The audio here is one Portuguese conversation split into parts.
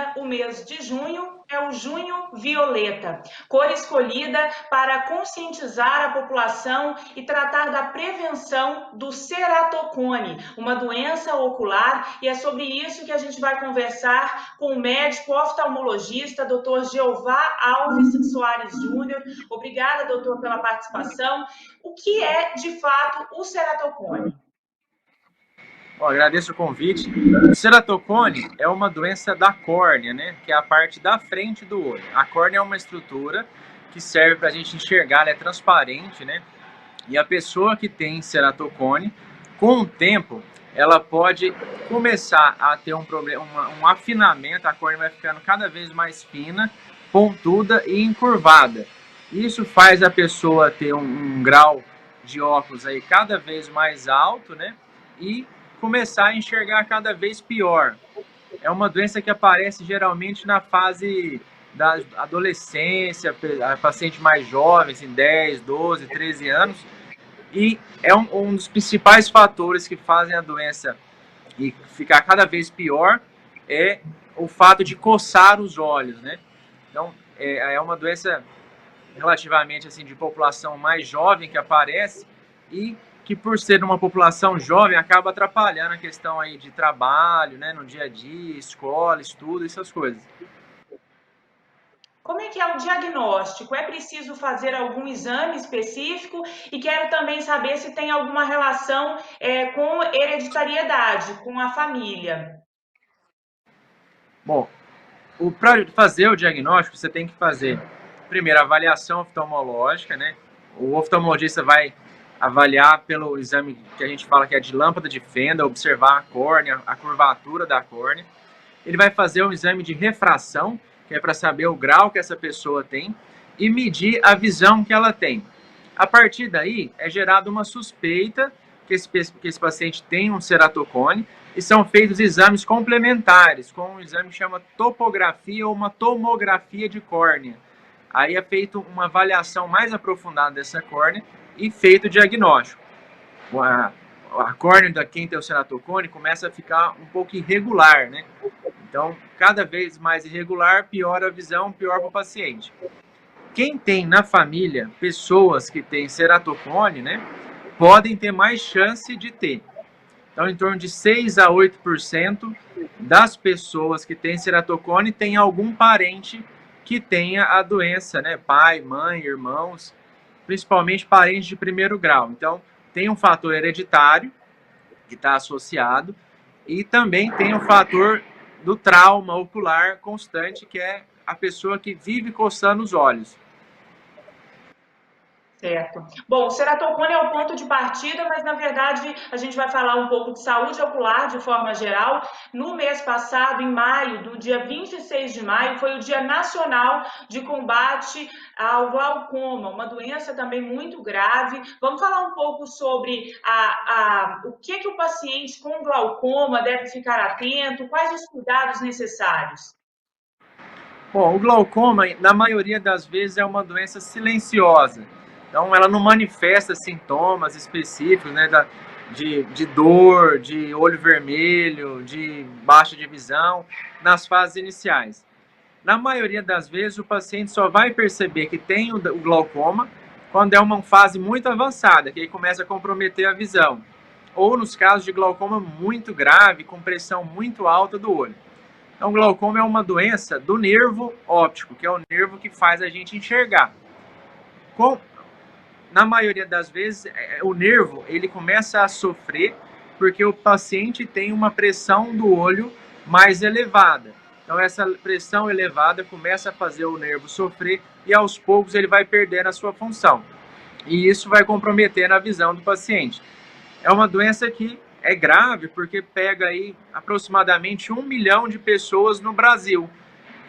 ano, o mês de junho é o Junho Violeta, cor escolhida para conscientizar a população e tratar da prevenção do ceratocone, uma doença ocular, e é sobre isso que a gente vai conversar com o médico oftalmologista, Dr. Jeová Alves Soares Júnior. Obrigada, doutor, pela participação. O que é, de fato, o ceratocone? Bom, agradeço o convite. O ceratocone é uma doença da córnea, né? Que é a parte da frente do olho. A córnea é uma estrutura que serve para a gente enxergar, ela é transparente, né? E a pessoa que tem ceratocone, com o tempo, ela pode começar a ter um problema, um afinamento, a córnea vai ficando cada vez mais fina, pontuda e encurvada. Isso faz a pessoa ter um grau de óculos aí cada vez mais alto, né? E começar a enxergar cada vez pior. É uma doença que aparece geralmente na fase da adolescência, paciente mais jovens, em 10, 12, 13 anos, e é um dos principais fatores que fazem a doença e ficar cada vez pior é o fato de coçar os olhos, né? Então, é uma doença relativamente assim de população mais jovem que aparece e que por ser uma população jovem acaba atrapalhando a questão aí de trabalho, né, no dia a dia, escola, estudo, essas coisas. Como é que é o diagnóstico? É preciso fazer algum exame específico? E quero também saber se tem alguma relação com hereditariedade, com a família. Bom, para fazer o diagnóstico, você tem que fazer, primeiro, a avaliação oftalmológica, né? O oftalmologista vai avaliar pelo exame que a gente fala que é de lâmpada de fenda, observar a córnea, a curvatura da córnea. Ele vai fazer um exame de refração, que é para saber o grau que essa pessoa tem, e medir a visão que ela tem. A partir daí, é gerada uma suspeita que esse paciente tem um ceratocone, e são feitos exames complementares, com um exame que chama topografia ou uma tomografia de córnea. Aí é feita uma avaliação mais aprofundada dessa córnea e feito o diagnóstico. A córnea de quem tem o ceratocone começa a ficar um pouco irregular, né? Então, cada vez mais irregular, piora a visão, pior para o paciente. Quem tem na família pessoas que têm ceratocone, né, podem ter mais chance de ter. Então, em torno de 6 a 8% das pessoas que têm ceratocone tem algum parente que tenha a doença, né? Pai, mãe, irmãos, principalmente parentes de primeiro grau. Então, tem um fator hereditário que está associado e também tem o fator do trauma ocular constante, que é a pessoa que vive coçando os olhos. Certo. Bom, o ceratocone é o ponto de partida, mas na verdade a gente vai falar um pouco de saúde ocular de forma geral. No mês passado, em maio, do dia 26 de maio, foi o Dia Nacional de Combate ao Glaucoma, uma doença também muito grave. Vamos falar um pouco sobre o que o paciente com glaucoma deve ficar atento, quais os cuidados necessários? Bom, o glaucoma, na maioria das vezes, é uma doença silenciosa. Então, ela não manifesta sintomas específicos, né, de dor, de olho vermelho, de baixa de visão, nas fases iniciais. Na maioria das vezes, o paciente só vai perceber que tem o glaucoma quando é uma fase muito avançada, que aí começa a comprometer a visão. Ou nos casos de glaucoma muito grave, com pressão muito alta do olho. Então, o glaucoma é uma doença do nervo óptico, que é o nervo que faz a gente enxergar. Na maioria das vezes, o nervo ele começa a sofrer porque o paciente tem uma pressão do olho mais elevada. Então, essa pressão elevada começa a fazer o nervo sofrer e, aos poucos, ele vai perdendo a sua função. E isso vai comprometer a visão do paciente. É uma doença que é grave porque pega aí aproximadamente 1 milhão de pessoas no Brasil.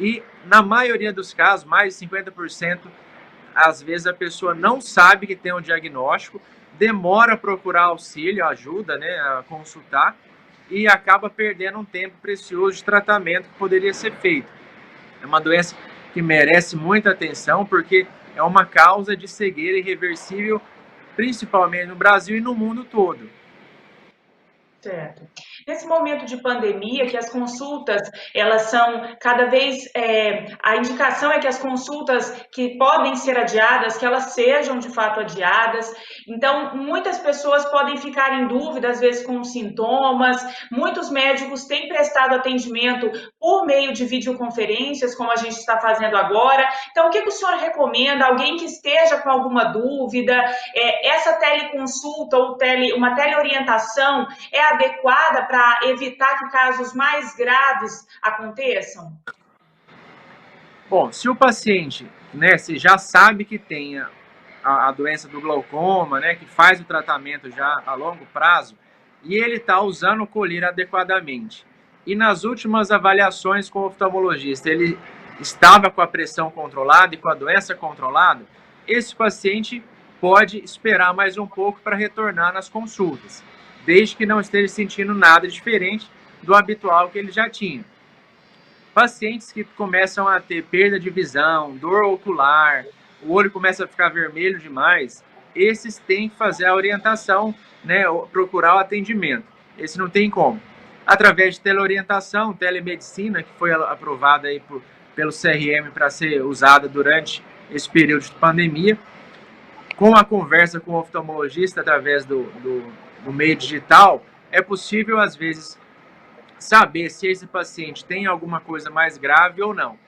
E, na maioria dos casos, mais de 50%, às vezes a pessoa não sabe que tem um diagnóstico, demora a procurar auxílio, ajuda, né, a consultar, e acaba perdendo um tempo precioso de tratamento que poderia ser feito. É uma doença que merece muita atenção, porque é uma causa de cegueira irreversível, principalmente no Brasil e no mundo todo. Certo. Nesse momento de pandemia, que as consultas, elas são cada vez, a indicação é que as consultas que podem ser adiadas, que elas sejam de fato adiadas. Então, muitas pessoas podem ficar em dúvida, às vezes com sintomas. Muitos médicos têm prestado atendimento por meio de videoconferências, como a gente está fazendo agora. Então, o que o senhor recomenda? Alguém que esteja com alguma dúvida, essa teleconsulta ou uma teleorientação é adequada para evitar que casos mais graves aconteçam? Bom, se o paciente, né, se já sabe que tem a doença do glaucoma, né, que faz o tratamento já a longo prazo, e ele está usando o colírio adequadamente, e nas últimas avaliações com o oftalmologista, ele estava com a pressão controlada e com a doença controlada, esse paciente pode esperar mais um pouco para retornar nas consultas, desde que não esteja sentindo nada diferente do habitual que ele já tinha. Pacientes que começam a ter perda de visão, dor ocular, o olho começa a ficar vermelho demais, esses têm que fazer a orientação, né, procurar o atendimento. Esse não tem como. Através de teleorientação, telemedicina, que foi aprovada aí pelo CRM para ser usada durante esse período de pandemia, com a conversa com o oftalmologista através do meio digital, é possível, às vezes, saber se esse paciente tem alguma coisa mais grave ou não.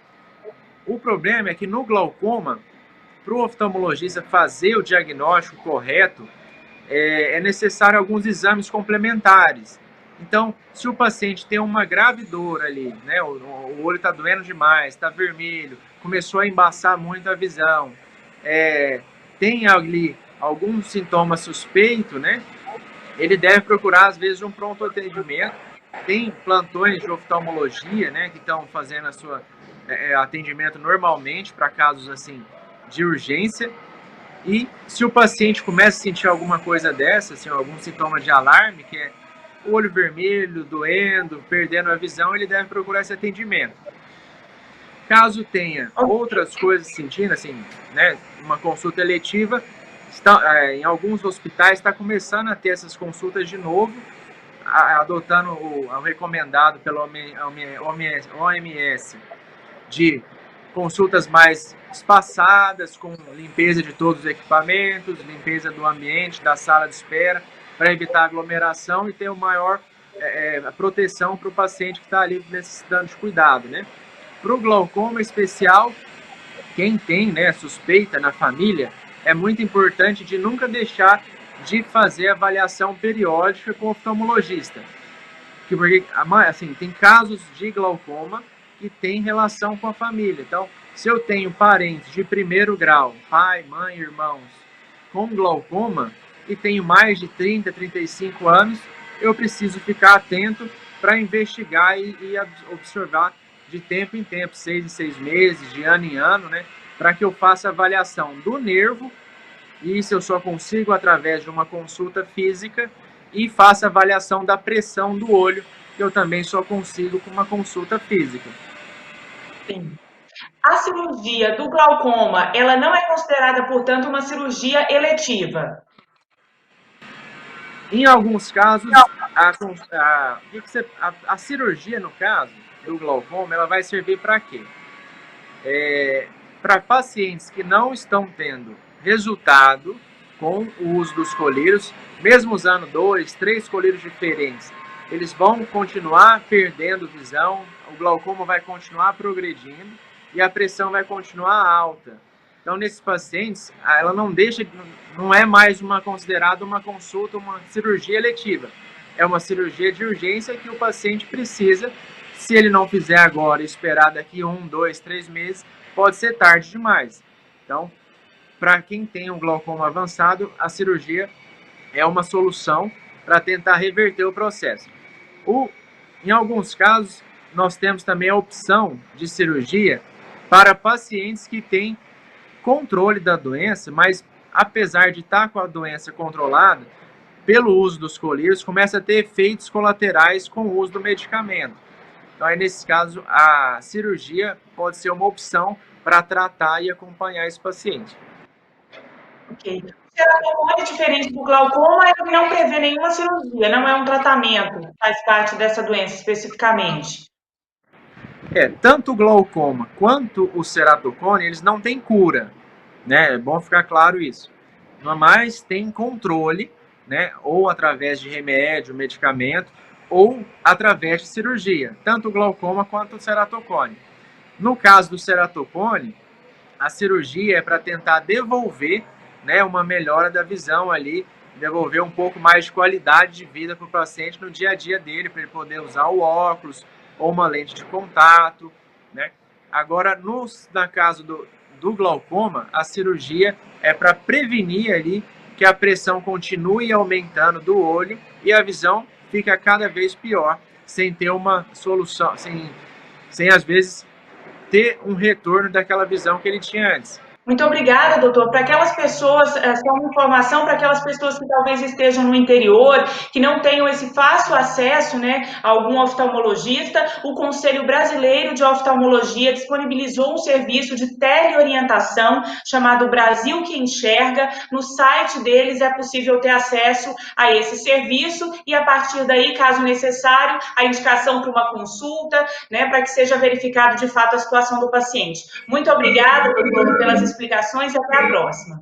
O problema é que no glaucoma, para o oftalmologista fazer o diagnóstico correto, é necessário alguns exames complementares. Então, se o paciente tem uma grave dor ali, né, o olho está doendo demais, está vermelho, começou a embaçar muito a visão, tem ali algum sintoma suspeito, né, ele deve procurar, às vezes, um pronto atendimento. Tem plantões de oftalmologia, né, que estão fazendo a sua atendimento normalmente para casos assim de urgência. E se o paciente começa a sentir alguma coisa dessa, assim, algum sintoma de alarme, que é o olho vermelho, doendo, perdendo a visão, ele deve procurar esse atendimento. Caso tenha outras coisas sentindo, assim, né, uma consulta eletiva, em alguns hospitais está começando a ter essas consultas de novo, adotando o recomendado pela OMS de consultas mais espaçadas, com limpeza de todos os equipamentos, limpeza do ambiente, da sala de espera, para evitar aglomeração e ter uma maior proteção para o paciente que está ali necessitando de cuidado, né? Para o glaucoma especial, quem tem, né, suspeita na família, é muito importante de nunca deixar de fazer avaliação periódica com o oftalmologista. Porque, assim, tem casos de glaucoma que tem relação com a família. Então, se eu tenho parentes de primeiro grau, pai, mãe, irmãos, com glaucoma, e tenho mais de 30, 35 anos, eu preciso ficar atento para investigar e observar de tempo em tempo, 6 em 6 meses, de ano em ano, né, para que eu faça avaliação do nervo, e isso eu só consigo através de uma consulta física, e faça avaliação da pressão do olho, que eu também só consigo com uma consulta física. Sim. A cirurgia do glaucoma, ela não é considerada, portanto, uma cirurgia eletiva? Em alguns casos, a cirurgia, no caso do glaucoma, ela vai servir para quê? Para pacientes que não estão tendo resultado com o uso dos colírios, mesmo usando 2, 3 colírios diferentes, eles vão continuar perdendo visão, o glaucoma vai continuar progredindo e a pressão vai continuar alta. Então, nesses pacientes, ela não é mais considerada uma consulta, uma cirurgia eletiva. É uma cirurgia de urgência que o paciente precisa, se ele não fizer agora e esperar daqui 1, 2, 3 meses, pode ser tarde demais. Então, para quem tem um glaucoma avançado, a cirurgia é uma solução para tentar reverter o processo. Em alguns casos, nós temos também a opção de cirurgia para pacientes que têm controle da doença, mas apesar de estar com a doença controlada, pelo uso dos colírios, começa a ter efeitos colaterais com o uso do medicamento. Então, aí, nesse caso, a cirurgia pode ser uma opção para tratar e acompanhar esse paciente. Ok. O ceratocone, diferente do glaucoma, ele não prevê nenhuma cirurgia, não é um tratamento, faz parte dessa doença especificamente. Tanto o glaucoma quanto o ceratocone, eles não têm cura, né? É bom ficar claro isso. Mas tem controle, né? Ou através de remédio, medicamento, ou através de cirurgia, tanto o glaucoma quanto o ceratocone. No caso do ceratocone, a cirurgia é para tentar devolver, né, uma melhora da visão ali, devolver um pouco mais de qualidade de vida para o paciente no dia a dia dele, para ele poder usar o óculos ou uma lente de contato, né? Agora, na caso do glaucoma, a cirurgia é para prevenir ali que a pressão continue aumentando do olho e a visão fica cada vez pior, sem ter uma solução, sem às vezes ter um retorno daquela visão que ele tinha antes. Muito obrigada, doutor. Para aquelas pessoas, só uma informação para aquelas pessoas que talvez estejam no interior, que não tenham esse fácil acesso, né, a algum oftalmologista, o Conselho Brasileiro de Oftalmologia disponibilizou um serviço de teleorientação chamado Brasil que Enxerga. No site deles é possível ter acesso a esse serviço e, a partir daí, caso necessário, a indicação para uma consulta, né, para que seja verificado de fato a situação do paciente. Muito obrigada, doutor, pelas explicações e até a próxima.